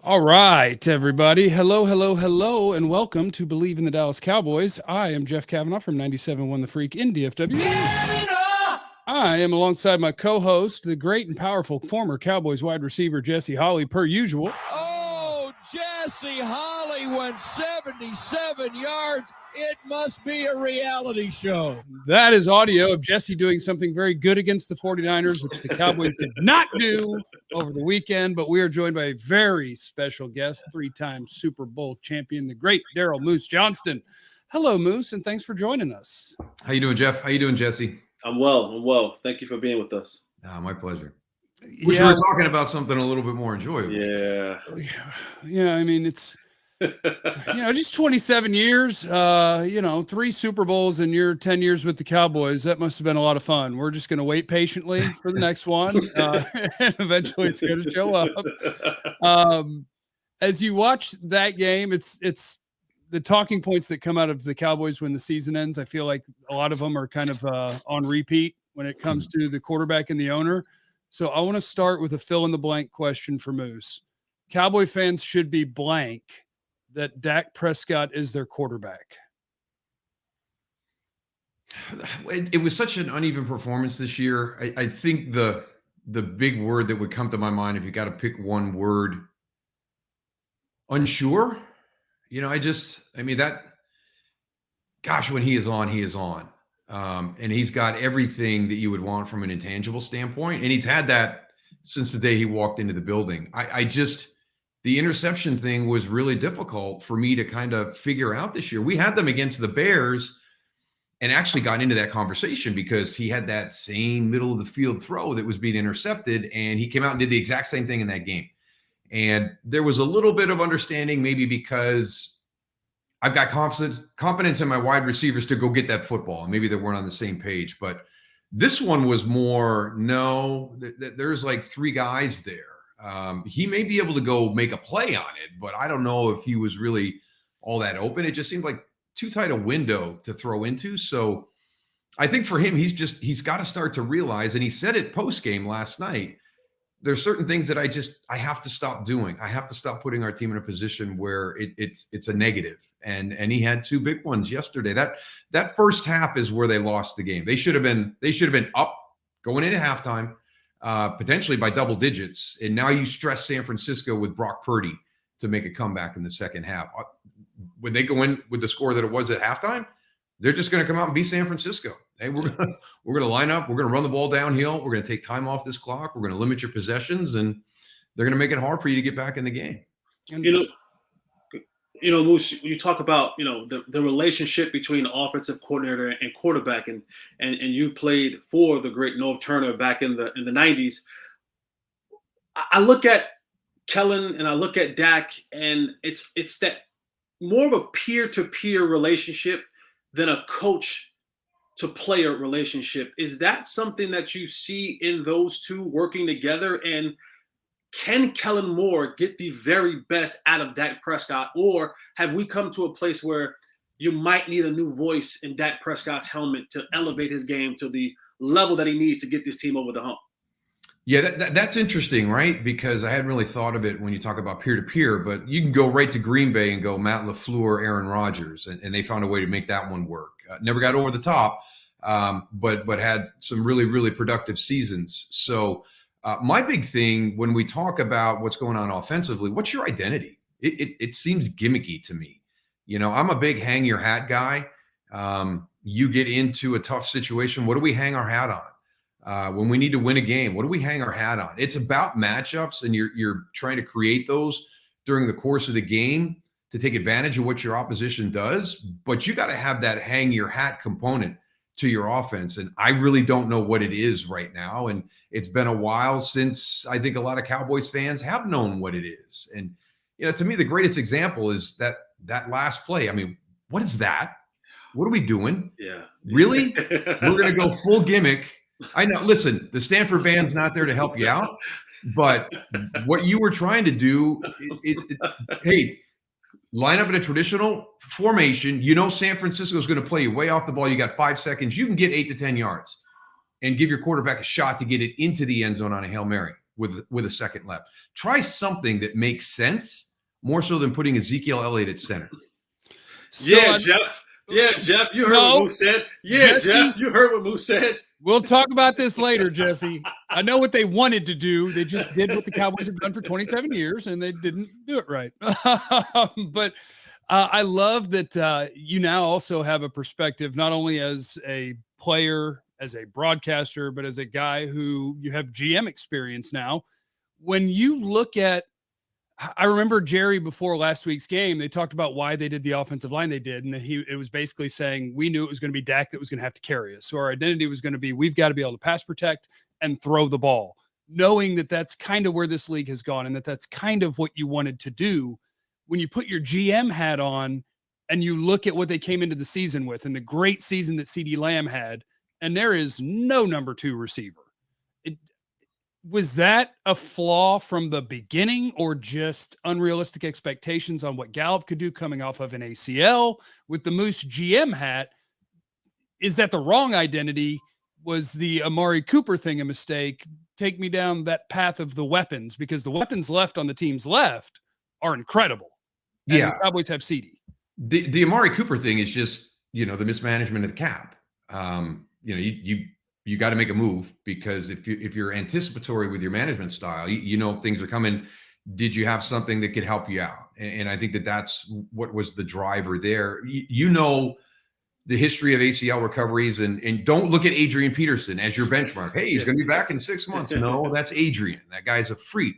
All right, everybody. Hello, hello, hello, and welcome to Bleav in the Dallas Cowboys. I am Jeff Cavanaugh from 97.1 The Freak in DFW. I am alongside my co-host, the great and powerful former Cowboys wide receiver Jesse Holley, per usual. Oh, Jesse Holley went 77 yards. It must be a reality show. That is audio of Jesse doing something very good against the 49ers, which the Cowboys did not do over the weekend. But we are joined by a very special guest, three-time Super Bowl champion, the great Daryl "Moose" Johnston. Hello, Moose, and thanks for joining us. How you doing, Jeff? How you doing, Jesse? I'm well. Thank you for being with us. My pleasure. Wish we were talking about something a little bit more enjoyable. Yeah. I mean, it's just 27 years. 3 Super Bowls in your 10 years with the Cowboys. That must have been a lot of fun. We're just going to wait patiently for the next one, and eventually it's going to show up. As you watch that game, it's the talking points that come out of the Cowboys when the season ends. I feel like a lot of them are kind of on repeat when it comes to the quarterback and the owner. So I want to start with a fill-in-the-blank question for Moose. Cowboy fans should be blank that Dak Prescott is their quarterback. It was such an uneven performance this year. I think the big word that would come to my mind, if you got to pick one word, unsure. When he is on, he is on. And he's got everything that you would want from an intangible standpoint. And he's had that since the day he walked into the building. The interception thing was really difficult for me to kind of figure out this year. We had them against the Bears and actually got into that conversation because he had that same middle of the field throw that was being intercepted, and he came out and did the exact same thing in that game. And there was a little bit of understanding, maybe because I've got confidence in my wide receivers to go get that football, and maybe they weren't on the same page. But this one was more, there's like 3 guys there. He may be able to go make a play on it, but I don't know if he was really all that open. It just seemed like too tight a window to throw into. So I think for him, he's got to start to realize, and he said it post game last night, there's certain things that I have to stop doing. I have to stop putting our team in a position where it's a negative. And he had 2 big ones yesterday. That first half is where they lost the game. They should have been up going into halftime, potentially by double digits. And now you stress San Francisco with Brock Purdy to make a comeback in the second half. When they go in with the score that it was at halftime, they're just going to come out and beat San Francisco. Hey, we're going to line up. We're going to run the ball downhill. We're going to take time off this clock. We're going to limit your possessions, and they're going to make it hard for you to get back in the game. Moose, you talk about, the relationship between the offensive coordinator and quarterback, and you played for the great Norv Turner back in the 90s. I look at Kellen and I look at Dak, and it's that more of a peer-to-peer relationship than a coach to player relationship. Is that something that you see in those two working together? And can Kellen Moore get the very best out of Dak Prescott? Or have we come to a place where you might need a new voice in Dak Prescott's helmet to elevate his game to the level that he needs to get this team over the hump? Yeah, that's interesting, right? Because I hadn't really thought of it when you talk about peer-to-peer, but you can go right to Green Bay and go Matt LaFleur, Aaron Rodgers, and they found a way to make that one work. Never got over the top, but had some really, really productive seasons. So my big thing when we talk about what's going on offensively, what's your identity? It seems gimmicky to me. I'm a big hang your hat guy. You get into a tough situation. What do we hang our hat on? When we need to win a game, what do we hang our hat on? It's about matchups, and you're trying to create those during the course of the game to take advantage of what your opposition does. But you got to have that hang your hat component to your offense. And I really don't know what it is right now. And it's been a while since I think a lot of Cowboys fans have known what it is. And, to me, the greatest example is that last play. I mean, what is that? What are we doing? Yeah. Really? We're going to go full gimmick. I know. Listen, the Stanford band's not there to help you out, but what you were trying to do, hey, line up in a traditional formation. San Francisco is going to play you way off the ball. You got 5 seconds. You can get 8 to 10 yards and give your quarterback a shot to get it into the end zone on a Hail Mary. with a second left. Try something that makes sense more so than putting Ezekiel Elliott at center. Yeah, Jeff. Yeah, Jeff, you heard what Moose said. Yeah, Jesse, Jeff, you heard what Moose said. We'll talk about this later, Jesse. I know what they wanted to do. They just did what the Cowboys have done for 27 years, and they didn't do it right. But I love that you now also have a perspective, not only as a player, as a broadcaster, but as a guy who you have GM experience now. When you look at, I remember Jerry before last week's game, they talked about why they did the offensive line they did. And it was basically saying, we knew it was going to be Dak that was going to have to carry us. So our identity was going to be, we've got to be able to pass protect and throw the ball, knowing that that's kind of where this league has gone and that that's kind of what you wanted to do. When you put your GM hat on and you look at what they came into the season with and the great season that CeeDee Lamb had, and there is no number 2 receiver. Was that a flaw from the beginning or just unrealistic expectations on what Gallup could do coming off of an ACL? With the Moose GM hat, is that the wrong identity? Was the Amari Cooper thing a mistake? Take me down that path of the weapons, because the weapons left on the team's left are incredible. And the Cowboys have CeeDee. The Amari Cooper thing is just, the mismanagement of the cap. You got to make a move, because if you're anticipatory with your management style, you know things are coming. Did you have something that could help you out? And I think that's what was the driver there. The history of ACL recoveries, and don't look at Adrian Peterson as your benchmark. Hey, he's going to be back in 6 months. No, that's Adrian. That guy's a freak.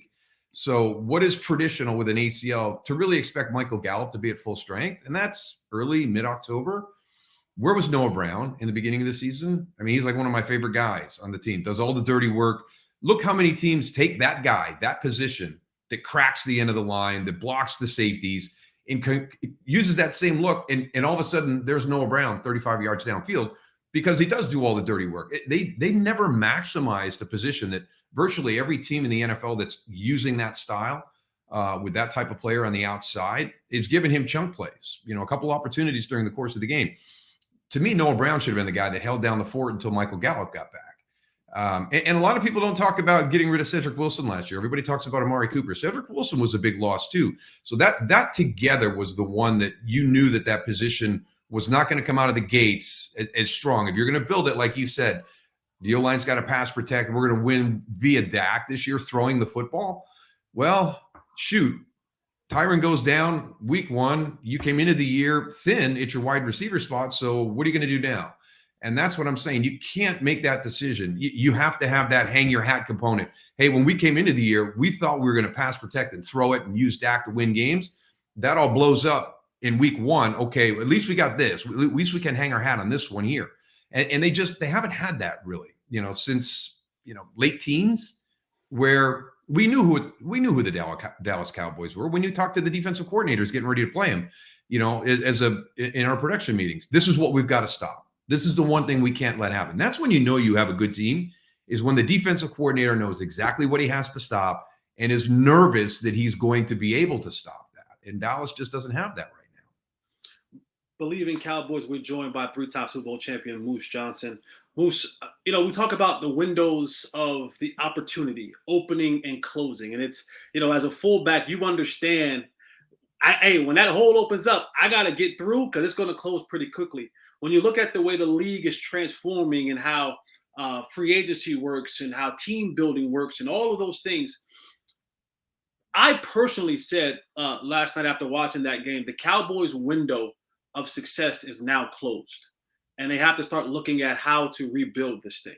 So what is traditional with an ACL to really expect Michael Gallup to be at full strength? And that's early, mid-October. Where was Noah Brown in the beginning of the season? I mean, he's like one of my favorite guys on the team, does all the dirty work. Look how many teams take that guy, that position that cracks the end of the line, that blocks the safeties, and uses that same look. And all of a sudden there's Noah Brown 35 yards downfield because he does do all the dirty work. They never maximized a position that virtually every team in the NFL that's using that style with that type of player on the outside is giving him chunk plays, a couple opportunities during the course of the game. To me, Noah Brown should have been the guy that held down the fort until Michael Gallup got back. And a lot of people don't talk about getting rid of Cedric Wilson last year. Everybody talks about Amari Cooper. Cedric Wilson was a big loss too. So that together was the one that you knew that position was not going to come out of the gates as strong. If you're going to build it, like you said, the O-line's got to pass protect. We're going to win via Dak this year, throwing the football. Well, shoot. Tyron goes down week 1. You came into the year thin at your wide receiver spot. So what are you going to do now? And that's what I'm saying. You can't make that decision. You have to have that hang your hat component. Hey, when we came into the year, we thought we were going to pass protect and throw it and use Dak to win games. That all blows up in week 1. Okay, at least we got this. At least we can hang our hat on this one here. And they haven't had that really, since, late teens, where we knew who the Dallas Cowboys were. When you talk to the defensive coordinators getting ready to play them, in our production meetings, this is what we've got to stop. This is the one thing we can't let happen. That's when you have a good team, is when the defensive coordinator knows exactly what he has to stop and is nervous that he's going to be able to stop that. And Dallas just doesn't have that right now. Bleav in Cowboys, we're joined by 3-time Super Bowl champion Moose Johnston. Moose, we talk about the windows of the opportunity, opening and closing. And it's, as a fullback, you understand, when that hole opens up, I got to get through because it's going to close pretty quickly. When you look at the way the league is transforming and how free agency works and how team building works and all of those things, I personally said last night after watching that game, the Cowboys' window of success is now closed. And they have to start looking at how to rebuild this thing.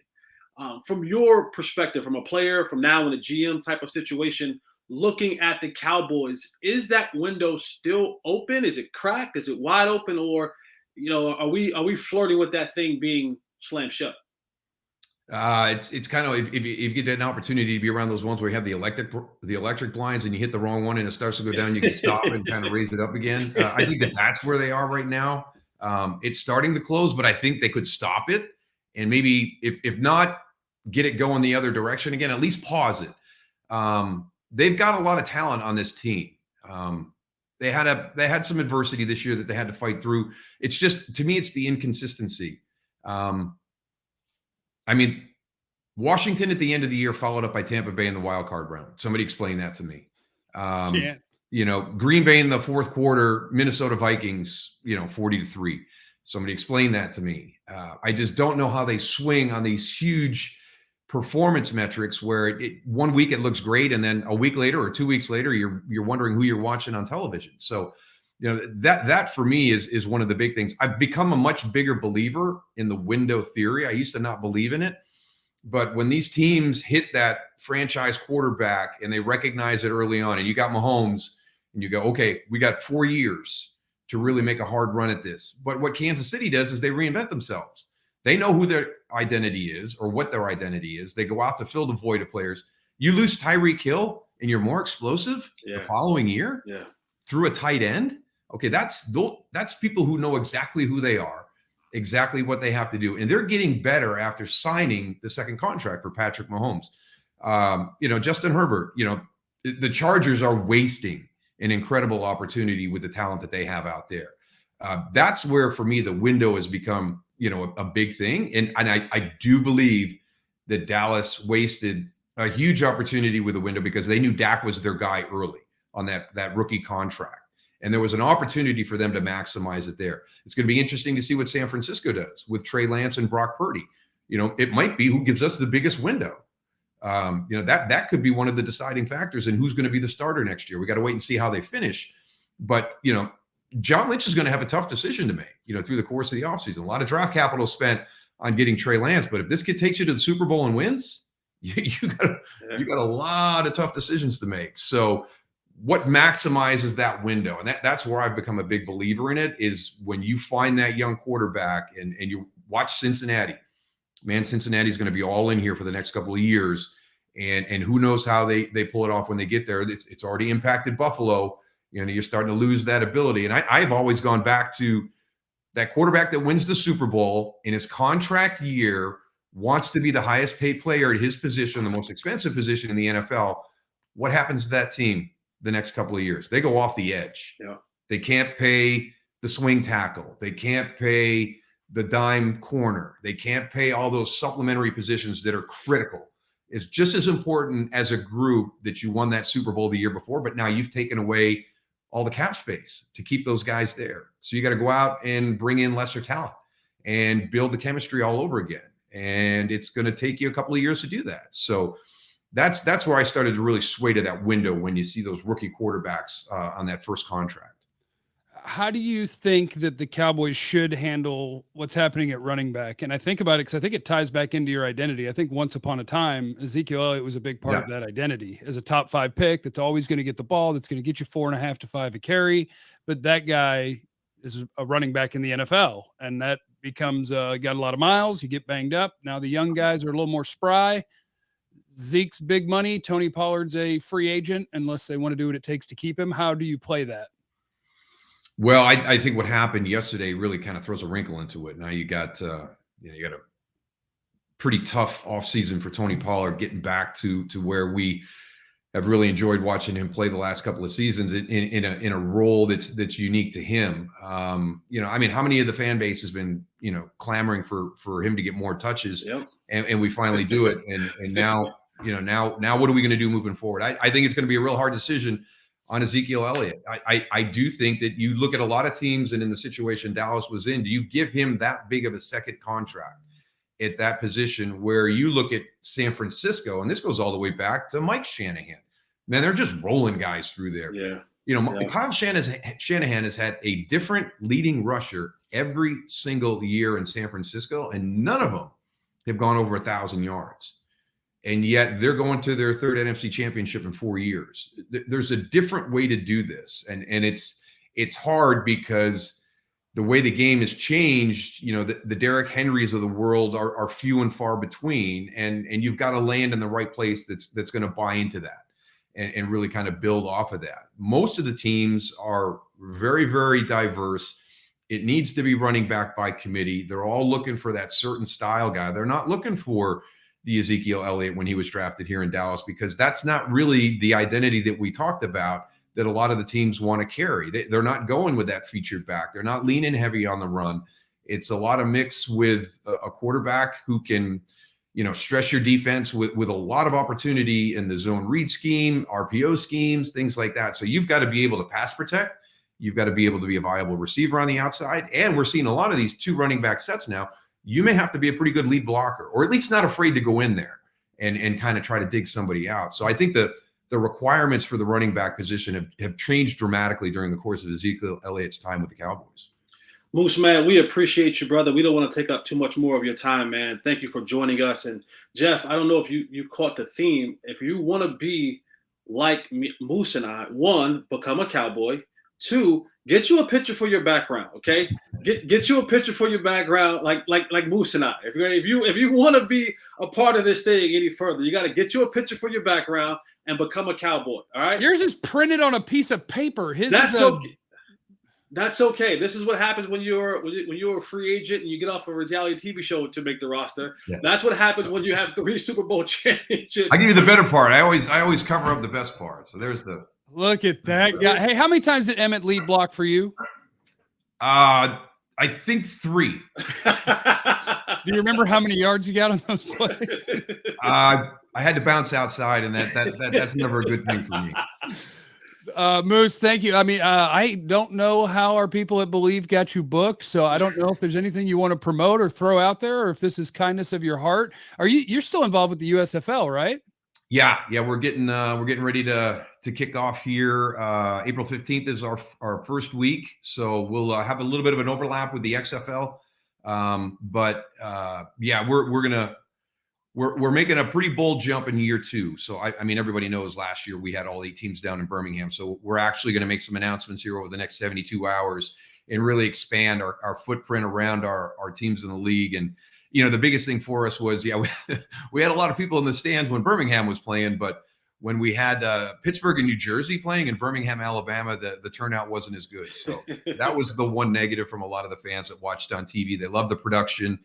From your perspective, from a player, from now in a GM type of situation, looking at the Cowboys, is that window still open? Is it cracked? Is it wide open? Or, are we flirting with that thing being slammed shut? It's kind of, if you get an opportunity to be around those ones where you have the electric blinds and you hit the wrong one and it starts to go down, you can stop and kind of raise it up again. I think that's where they are right now. It's starting to close, but I think they could stop it and maybe if not get it going the other direction again, at least pause it. They've got a lot of talent on this team. They had some adversity this year that they had to fight through. It's just, to me, it's the inconsistency. Washington at the end of the year, followed up by Tampa Bay in the wild card round. Somebody explain that to me. Yeah. Green Bay in the fourth quarter, Minnesota Vikings, 40-3. Somebody explain that to me. I just don't know how they swing on these huge performance metrics where 1 week it looks great, and then a week later or 2 weeks later, you're wondering who you're watching on television. So, that for me is one of the big things. I've become a much bigger believer in the window theory. I used to not believe in it. But when these teams hit that franchise quarterback and they recognize it early on, and you got Mahomes and you go, okay, we got 4 years to really make a hard run at this. But what Kansas City does is they reinvent themselves. They know who their identity is or what their identity is. They go out to fill the void of players. You lose Tyreek Hill and you're more explosive the following year through a tight end. Okay, that's people who know exactly who they are, exactly what they have to do. And they're getting better after signing the second contract for Patrick Mahomes. Justin Herbert, the Chargers are wasting an incredible opportunity with the talent that they have out there. That's where, for me, the window has become, a big thing. And I do believe that Dallas wasted a huge opportunity with the window because they knew Dak was their guy early on that rookie contract. And there was an opportunity for them to maximize it there. It's going to be interesting to see what San Francisco does with Trey Lance and Brock Purdy. It might be who gives us the biggest window. That could be one of the deciding factors in who's going to be the starter next year. We got to wait and see how they finish. But, John Lynch is going to have a tough decision to make, through the course of the offseason. A lot of draft capital spent on getting Trey Lance. But if this kid takes you to the Super Bowl and wins, you got a lot of tough decisions to make. So what maximizes that window? And that's where I've become a big believer in it, is when you find that young quarterback and you watch Cincinnati. Man, Cincinnati's going to be all in here for the next couple of years. And who knows how they pull it off when they get there. It's already impacted Buffalo. You're starting to lose that ability. And I've always gone back to that quarterback that wins the Super Bowl in his contract year, wants to be the highest paid player at his position, the most expensive position in the NFL. What happens to that team the next couple of years? They go off the edge. Yeah. They can't pay the swing tackle. They can't pay the dime corner. They can't pay all those supplementary positions that are critical. It's just as important as a group that you won that Super Bowl the year before, but now you've taken away all the cap space to keep those guys there. So you got to go out and bring in lesser talent and build the chemistry all over again. And it's going to take you a couple of years to do that. So that's where I started to really sway to that window when you see those rookie quarterbacks on that first contract. How do you think that the Cowboys should handle what's happening at running back? And I think about it because I think it ties back into your identity. I think once upon a time, Ezekiel Elliott was a big part of that identity as a top 5 pick that's always going to get the ball, that's going to get you 4.5 to 5 a carry. But that guy is a running back in the NFL, and that becomes got a lot of miles. You get banged up. Now the young guys are a little more spry. Zeke's big money. Tony Pollard's a free agent unless they want to do what it takes to keep him. How do you play that? Well, I think what happened yesterday really kind of throws a wrinkle into it. Now you got a pretty tough offseason for Tony Pollard, getting back to where we have really enjoyed watching him play the last couple of seasons in a role that's unique to him. How many of the fan base has been clamoring for him to get more touches, and we finally do it. And now what are we going to do moving forward? I think it's going to be a real hard decision on Ezekiel Elliott. I do think that you look at a lot of teams, and in the situation Dallas was in, do you give him that big of a second contract at that position, where you look at San Francisco, and this goes all the way back to Mike Shanahan. Man, they're just rolling guys through there. Kyle Shanahan has had a different leading rusher every single year in San Francisco, and none of them have gone over 1,000 yards. And yet they're going to their 3rd NFC championship in 4 years. There's a different way to do this. And it's hard because the way the game has changed, the Derrick Henrys of the world are few and far between. And you've got to land in the right place that's going to buy into that and really kind of build off of that. Most of the teams are very, very diverse. It needs to be running back by committee. They're all looking for that certain style guy. They're not looking for the Ezekiel Elliott when he was drafted here in Dallas, because that's not really the identity that we talked about that a lot of the teams want to carry. They're not going with that featured back. They're not leaning heavy on the run. It's a lot of mix with a quarterback who can, stress your defense with a lot of opportunity in the zone read scheme, RPO schemes, things like that. So you've got to be able to pass protect. You've got to be able to be a viable receiver on the outside. And we're seeing a lot of these 2 running back sets now. You may have to be a pretty good lead blocker, or at least not afraid to go in there and kind of try to dig somebody out. So I think the requirements for the running back position have changed dramatically during the course of Ezekiel Elliott's time with the Cowboys. Moose, man, we appreciate you, brother. We don't want to take up too much more of your time, man. Thank you for joining us. And Jeff, I don't know if you caught the theme. If you want to be like me, Moose and I, 1, become a Cowboy. 2, get you a picture for your background. Okay, get you a picture for your background, like Moose and I. If you want to be a part of this thing any further, you got to get you a picture for your background and become a Cowboy. All right. Yours is printed on a piece of paper. His That's okay. That's okay. This is what happens when you're a free agent and you get off a reality TV show to make the roster. Yeah. That's what happens when you have 3 Super Bowl championships. I give you the better part. I always cover up the best part. So there's the look at that guy. Hey, how many times did Emmett lead block for you? I think 3. Do you remember how many yards you got on those plays? I had to bounce outside, and that's never a good thing for me. Moose, thank you. I mean, I don't know how our people at Bleav got you booked, so I don't know if there's anything you want to promote or throw out there, or if this is kindness of your heart. You're still involved with the USFL, right? Yeah, we're getting ready to kick off here. April 15th is our first week, so we'll have a little bit of an overlap with the XFL. We're making a pretty bold jump in year 2. So I mean, everybody knows last year we had all 8 teams down in Birmingham. So we're actually going to make some announcements here over the next 72 hours and really expand our footprint around our teams in the league. And the biggest thing for us was, we had a lot of people in the stands when Birmingham was playing, but when we had Pittsburgh and New Jersey playing in Birmingham, Alabama, the turnout wasn't as good. So that was the one negative from a lot of the fans that watched on TV. They love the production.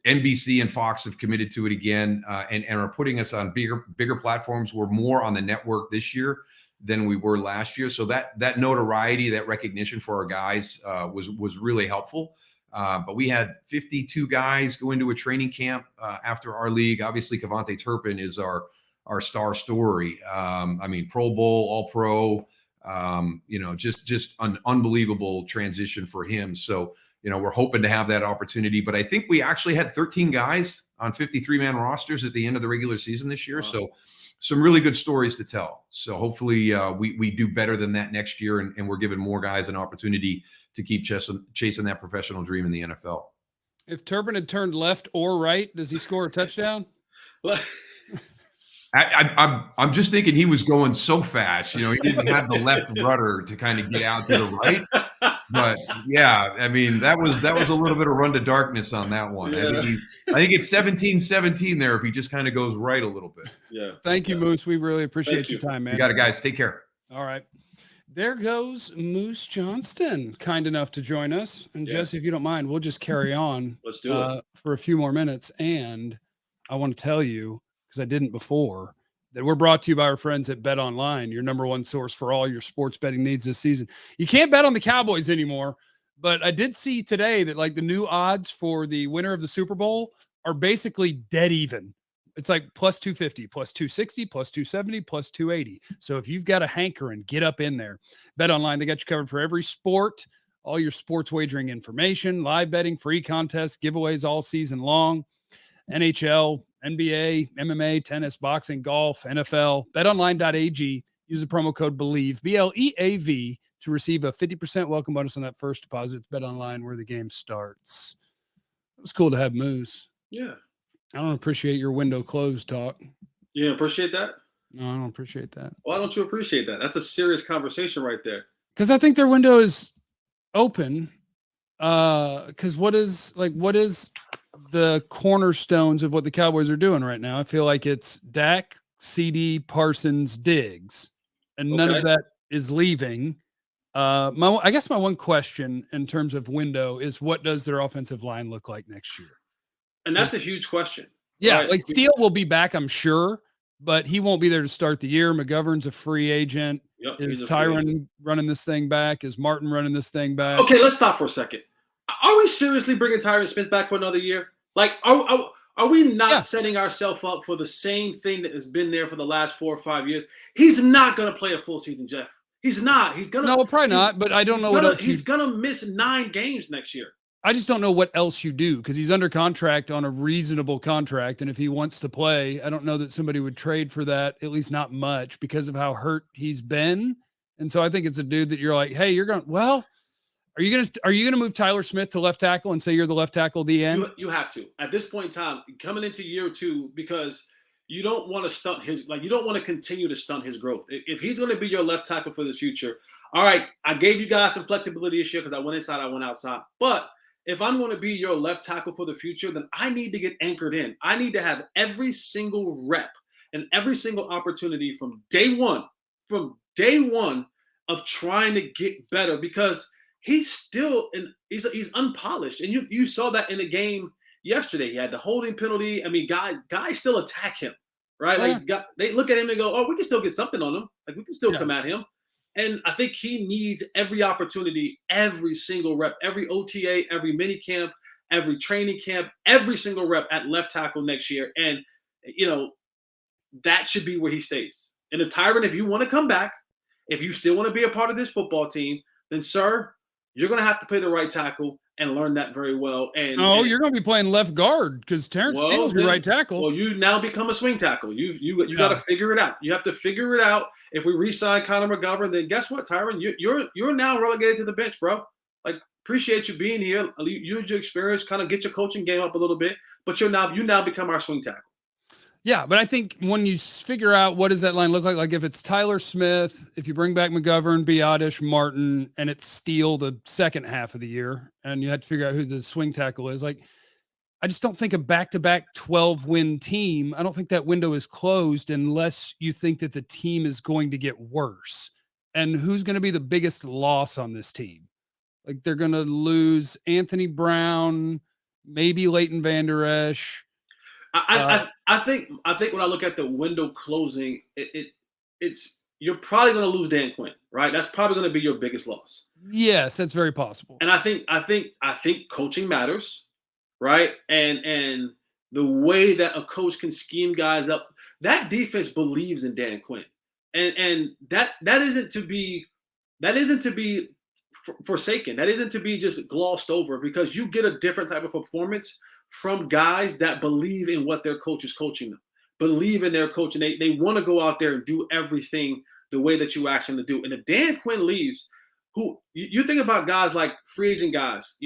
NBC and Fox have committed to it again and are putting us on bigger platforms. We're more on the network this year than we were last year. So that notoriety, that recognition for our guys was really helpful. But we had 52 guys go into a training camp after our league. Obviously, Cavanaugh Turpin is our star story. I mean, Pro Bowl, All Pro, just an unbelievable transition for him. So, we're hoping to have that opportunity. But I think we actually had 13 guys on 53-man rosters at the end of the regular season this year. Wow. So some really good stories to tell. So hopefully we do better than that next year, and we're giving more guys an opportunity to keep chasing that professional dream in the NFL. If Turpin had turned left or right, does he score a touchdown? I'm just thinking he was going so fast. He didn't have the left rudder to kind of get out to the right. But yeah, I mean, that was a little bit of run to darkness on that one. Yeah. I think it's 17-17 there if he just kind of goes right a little bit. Yeah. Thank you, Moose. We really appreciate your time, man. You got it, guys. Take care. All right. There goes Moose Johnston, kind enough to join us. And Jesse, if you don't mind, we'll just carry on. Let's do it for a few more minutes. And I want to tell you, because I didn't before, that we're brought to you by our friends at Bet Online, your number one source for all your sports betting needs this season. You can't bet on the Cowboys anymore, but I did see today that the new odds for the winner of the Super Bowl are basically dead even. It's like plus 250, plus 260, plus 270, plus 280. So if you've got a hankering, get up in there. Bet Online, they got you covered for every sport, all your sports wagering information, live betting, free contests, giveaways all season long. NHL, NBA, MMA, tennis, boxing, golf, NFL, betonline.ag. Use the promo code Bleav, BLEAV, to receive a 50% welcome bonus on that first deposit. It's BetOnline, where the game starts. It was cool to have Moose. Yeah. I don't appreciate your window closed talk. You appreciate that? No, I don't appreciate that. Why don't you appreciate that? That's a serious conversation right there. Because I think their window is open. Because what is the cornerstones of what the Cowboys are doing right now? I feel like it's Dak, CD, Parsons, Diggs, and none of that is leaving. I guess my one question in terms of window is, what does their offensive line look like next year? And that's a huge question. Yeah, right? Steele will be back, I'm sure, but he won't be there to start the year. McGovern's a free agent. Yep, is Tyron running this thing back? Is Martin running this thing back? Okay, let's stop for a second. Are we seriously bringing Tyron Smith back for another year? Are we not Yeah. setting ourselves up for the same thing that has been there for the last 4 or 5 years? He's not going to play a full season, Jeff. He's not. He's gonna. No, probably not. But I don't know what else He's gonna miss 9 games next year. I just don't know what else you do because he's under contract on a reasonable contract. And if he wants to play, I don't know that somebody would trade for that, at least not much, because of how hurt he's been. And so I think it's a dude that you're like, hey, you're going, well, are you gonna move Tyler Smith to left tackle and say you're the left tackle at the end? You have to. At this point in time, coming into year 2, because you don't want to stunt his, you don't want to continue to stunt his growth. If he's going to be your left tackle for the future, all right, I gave you guys some flexibility this year because I went inside, I went outside. But if I'm going to be your left tackle for the future, then I need to get anchored in. I need to have every single rep and every single opportunity from day one of trying to get better, because he's still he's unpolished. And you saw that in the game yesterday. He had the holding penalty. I mean, guys still attack him, right? Like they look at him and go, oh, we can still get something on him. Like we can still come at him. And I think he needs every opportunity, every single rep, every OTA, every mini camp, every training camp, every single rep at left tackle next year. And, that should be where he stays. And Tyron, if you want to come back, if you still want to be a part of this football team, then, sir, you're going to have to play the right tackle and learn that very well. And you're going to be playing left guard because Terrence Steele's your right tackle. Well, you now become a swing tackle. You got to figure it out. You have to figure it out. If we re-sign Connor McGovern, then guess what, Tyron? You're now relegated to the bench, bro. Like, appreciate you being here. Use your experience, kind of get your coaching game up a little bit. But you now become our swing tackle. Yeah, but I think when you figure out what does that line look like if it's Tyler Smith, if you bring back McGovern, Biotish, Martin, and it's Steele the second half of the year, and you had to figure out who the swing tackle is, like, I just don't think a back-to-back 12-win team, I don't think that window is closed unless you think that the team is going to get worse. And who's going to be the biggest loss on this team? Like, they're going to lose Anthony Brown, maybe Leighton Vander Esch. I think when I look at the window closing, it's you're probably going to lose Dan Quinn, right? That's probably going to be your biggest loss. Yes, that's very possible. And I think coaching matters, right? And the way that a coach can scheme guys up, that defense believes in Dan Quinn, and that isn't to be forsaken. That isn't to be just glossed over, because you get a different type of performance from guys that believe in what their coach is coaching them, believe in their coach, and they want to go out there and do everything the way that you ask them to do. And if Dan Quinn leaves, who you think about guys like free agent guys,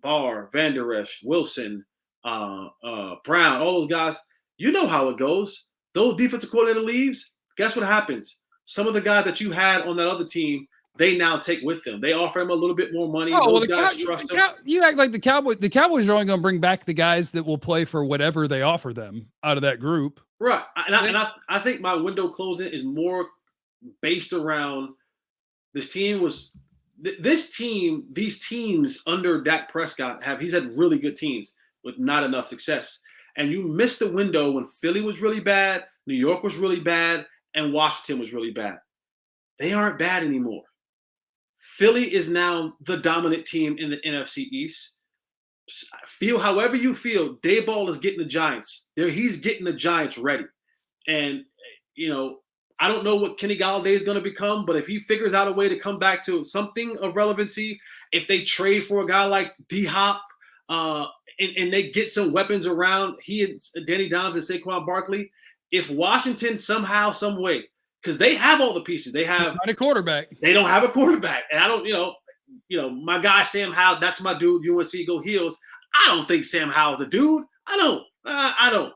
Barr, Vander Esch, Wilson, Brown, all those guys, you know how it goes. Those defensive coordinator leaves, guess what happens? Some of the guys that you had on that other team, they now take with them. They offer him a little bit more money. Those guys trust him. You act like the Cowboys are only going to bring back the guys that will play for whatever they offer them out of that group. Right. And I think my window closing is more based around these teams under Dak Prescott he's had really good teams with not enough success. And you missed the window when Philly was really bad, New York was really bad, and Washington was really bad. They aren't bad anymore. Philly is now the dominant team in the NFC East. Feel however you feel, Dayball is getting the Giants. He's getting the Giants ready. And, I don't know what Kenny Galladay is going to become, but if he figures out a way to come back to something of relevancy, if they trade for a guy like D-Hop, and they get some weapons around he and Danny Dimes and Saquon Barkley, if Washington somehow, some way, because they have all the pieces. They have not a quarterback. They don't have a quarterback. And I don't, my guy Sam Howell, that's my dude, UNC go Heels. I don't think Sam Howell's a dude. I don't.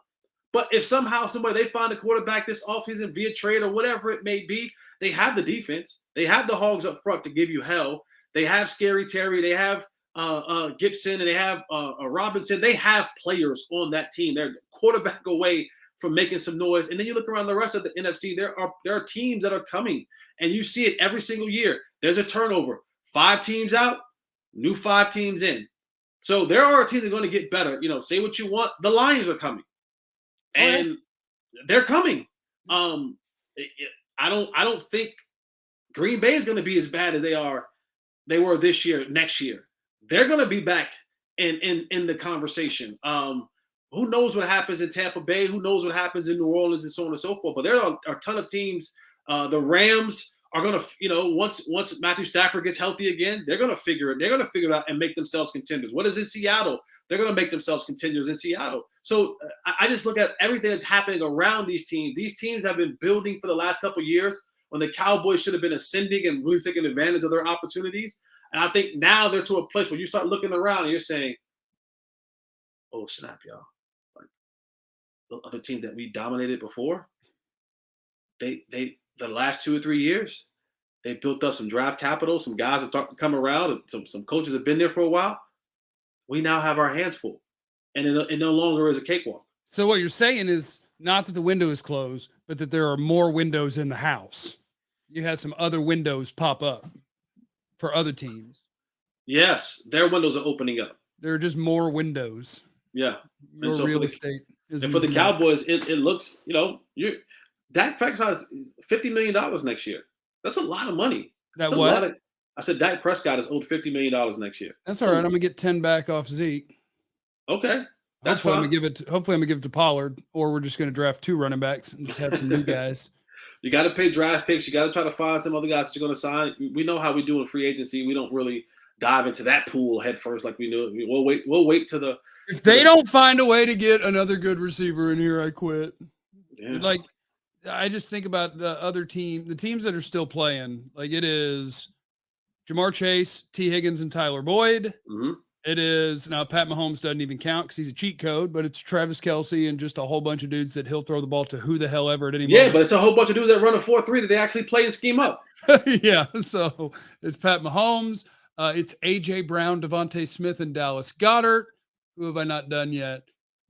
But if somehow, somebody, they find a quarterback this offseason via trade or whatever it may be, they have the defense. They have the Hogs up front to give you hell. They have Scary Terry. They have Gibson, and they have Robinson. They have players on that team. They're quarterback away from making some noise. And then you look around the rest of the NFC, there are teams that are coming, and you see it every single year. There's a turnover. 5 teams out, new 5 teams in. So there are teams that are going to get better. Say what you want. The Lions are coming, and they're coming. I don't think Green Bay is going to be as bad as they were this year. Next year, they're going to be back in the conversation. Who knows what happens in Tampa Bay? Who knows what happens in New Orleans and so on and so forth? But there are a ton of teams. The Rams are going to, once Matthew Stafford gets healthy again, they're going to figure it. They're going to figure it out and make themselves contenders. What is in Seattle? They're going to make themselves contenders in Seattle. So I just look at everything that's happening around these teams. These teams have been building for the last couple of years when the Cowboys should have been ascending and really taking advantage of their opportunities. And I think now they're to a place where you start looking around and you're saying, oh, snap, y'all. Like the other teams that we dominated before, the last 2 or 3 years, they built up some draft capital. Some guys have come around, and some coaches have been there for a while. We now have our hands full, and it no longer is a cakewalk. So what you're saying is not that the window is closed, but that there are more windows in the house. You have some other windows pop up for other teams. Yes, their windows are opening up. There are just more windows. Yeah. More so real estate. And for the Cowboys, it looks, Dak Prescott is $50 million next year. That's a lot of money. That what? I said Dak Prescott is owed $50 million next year. That's all right. I'm gonna get 10 back off Zeke. Okay. That's hopefully fine. I'm gonna give it to Pollard, or we're just gonna draft 2 running backs and just have some new guys. You got to pay draft picks. You got to try to find some other guys that you're going to sign. We know how we do in free agency. We don't really dive into that pool head first like we do. We'll wait to the. If they don't find a way to get another good receiver in here, I quit. Yeah. Like, I just think about the other team, the teams that are still playing. Like, it is Jamar Chase, T. Higgins, and Tyler Boyd. Mm-hmm. It is now Pat Mahomes doesn't even count because he's a cheat code, but it's Travis Kelce and just a whole bunch of dudes that he'll throw the ball to who the hell ever at any moment. Yeah, but it's a whole bunch of dudes that run a 4-3 that they actually play and scheme up. Yeah, so it's Pat Mahomes. It's A.J. Brown, Devontae Smith, and Dallas Goedert. Who have I not done yet?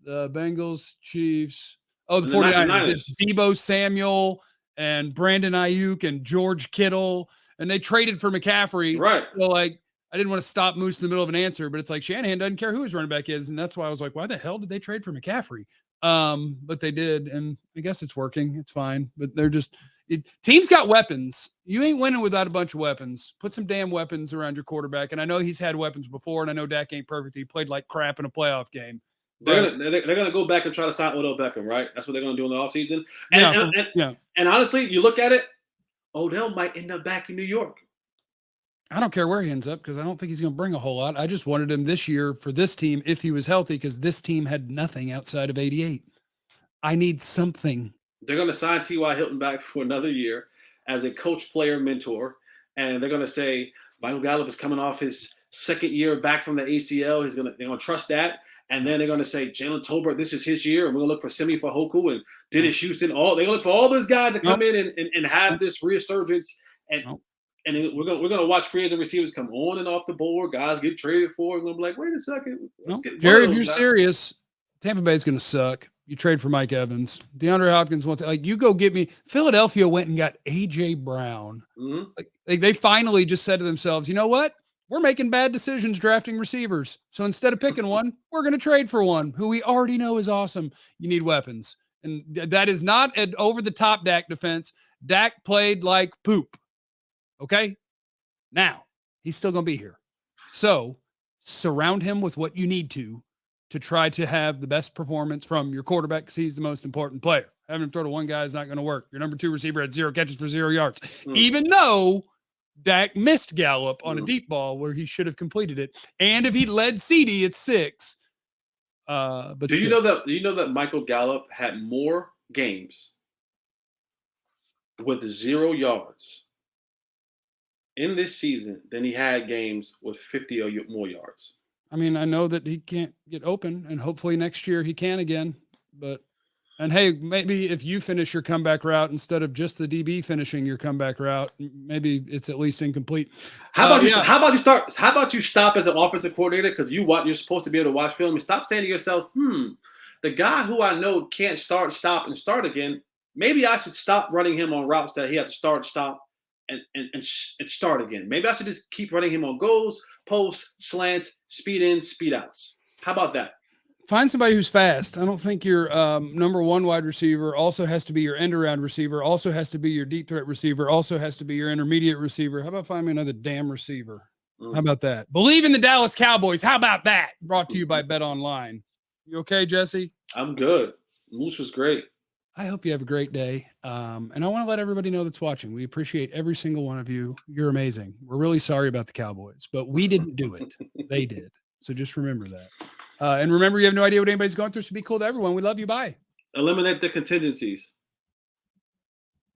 The Bengals, Chiefs. Oh, the 49ers. It's Deebo Samuel and Brandon Ayuk and George Kittle. And they traded for McCaffrey. Right. So, like, I didn't want to stop Moose in the middle of an answer, but it's like Shanahan doesn't care who his running back is. And that's why I was like, why the hell did they trade for McCaffrey? But they did. And I guess it's working. It's fine. But they're just teams got weapons. You ain't winning without a bunch of weapons. Put some damn weapons around your quarterback. And I know he's had weapons before, and I know Dak ain't perfect. He played like crap in a playoff game. They're gonna go back and try to sign Odell Beckham, right? That's what they're gonna do in the offseason. And honestly, you look at it, Odell might end up back in New York. I don't care where he ends up because I don't think he's going to bring a whole lot. I just wanted him this year for this team if he was healthy, because this team had nothing outside of 88. I need something. They're going to sign T.Y. Hilton back for another year as a coach, player, mentor. And they're going to say Michael Gallup is coming off his second year back from the ACL. They're going to trust that. And then they're going to say Jalen Tolbert, this is his year. And we're going to look for Simi Fehoko and Dennis Houston. They're going to look for all those guys to come in and have this resurgence. And then we're gonna watch free agent receivers come on and off the board. Guys get traded for. And we're gonna be like, wait a second. Jerry, if you're serious, Tampa Bay's gonna suck. You trade for Mike Evans. DeAndre Hopkins wants you go get me. Philadelphia went and got A.J. Brown. Mm-hmm. Like they finally just said to themselves, you know what? We're making bad decisions drafting receivers. So instead of picking one, we're gonna trade for one who we already know is awesome. You need weapons. And that is not an over-the-top Dak defense. Dak played like poop. Okay. Now he's still going to be here. So surround him with what you need to try to have the best performance from your quarterback, because he's the most important player. Having him throw to one guy is not going to work. Your number 2 receiver had 0 catches for 0 yards, even though Dak missed Gallup on a deep ball where he should have completed it. And if he led CD at 6, but do you know that Michael Gallup had more games with 0 yards in this season than he had games with 50 or more yards? I mean, I know that he can't get open, and hopefully next year he can again. And hey, maybe if you finish your comeback route instead of just the DB finishing your comeback route, maybe it's at least incomplete. How about you stop as an offensive coordinator, because you're supposed to be able to watch film, and stop saying to yourself, the guy who I know can't start, stop, and start again, maybe I should stop running him on routes that he has to start, stop, and start again. Maybe I should just keep running him on goals, posts, slants, speed in, speed outs. How about that? Find somebody who's fast. I don't think your number 1 wide receiver also has to be your end around receiver, also has to be your deep threat receiver, also has to be your intermediate receiver. How about find me another damn receiver? How about that? Bleav in the Dallas Cowboys. How about that? Brought to you by Bet Online. You okay, Jesse? I'm good. Moose was great. I hope you have a great day. And I want to let everybody know that's watching. We appreciate every single one of you. You're amazing. We're really sorry about the Cowboys, but we didn't do it. They did. So just remember that. And remember, you have no idea what anybody's going through. So be cool to everyone. We love you. Bye. Eliminate the contingencies.